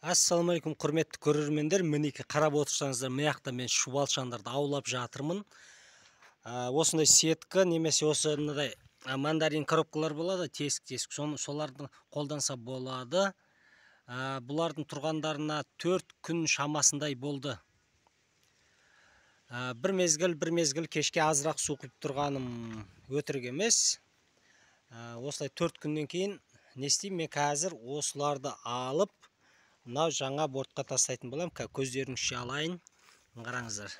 Ассалаумағалейкум, құрметті көрермендер. Мінеки қарап отырсаңыздар, мына мен шұбалшандарды аулап жатырмын. Осындай сетка немесе осы мынадай мандарин коробкалар болады, тесік. Соларды қолданса болады. Бұлардың тұрғандарына 4 күн шамасындай болды. Бір мезгіл кешке азырақ су құйып тұрғаным өтірік емес. Осылай 4 күннен кейін не істеймін? Мен қазір осыларды алып мынау жаңа бортқа тастайтын болам. Көздеріңізше алайын. Қараңыздар.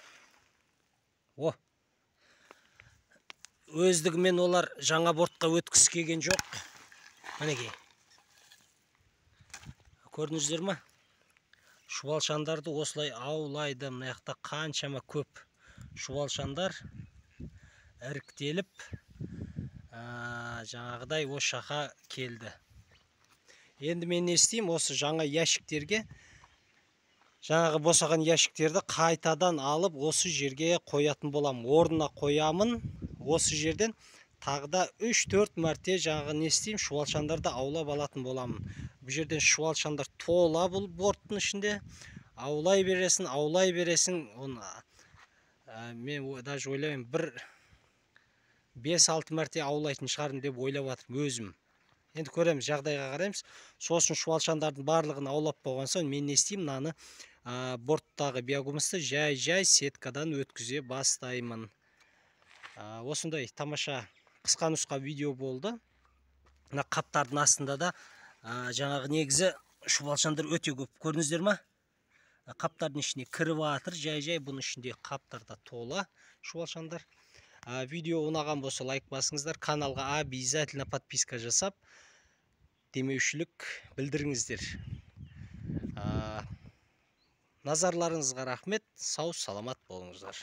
Өздігімен олар жаңа бортқа өткісі келген жоқ. Мінекей. Көрдіңіздер ме? Шұбалшандарды осылай аулайды. Мына жақта қаншама көп шұбалшандар іріктеліп, жаңағыдай осы жаққа келді. Енді мен не істеймін? Осы жаңа ящиктерге, жаңағы босаған ящиктерді қайтадан алып осы жерге қоятын болам. Орнына қоямын. Осы жерден тағы да 3-4 мәрте жаңағы не істеймін? Шұбалшандарды аулап алатын боламын. Бұл жерден шұбалшандар тола бұл борттың ішінде. Аулай бересің. Мен даже ойлаймын, бір 5-6 мәрте аулайтын шығарым деп ойлап жатырмын өзім. Енді көреміз, жағдайға қараймыз. Сосын шұбалшандардың барлығын аулап болған соң мен не істеймін? Мынаны борттағы биогумусты жай сеткадан өткізе бастаймын. Осындай тамаша қысқа нұсқа видео болды. Мына қаптардың астында да жаңағы негізі шұбалшандар өте көп. Көрдіңіздер ме? Қаптардың ішіне кіріп жатыр. Жай бұның ішінде қаптарда тола шұбалшандар. Видео ұнаған болса лайк басыңыздар. Каналға обязательно подписка жасап, демеушілік білдіріңіздер. Назарларыңызға рахмет. Сау саламат болыңыздар.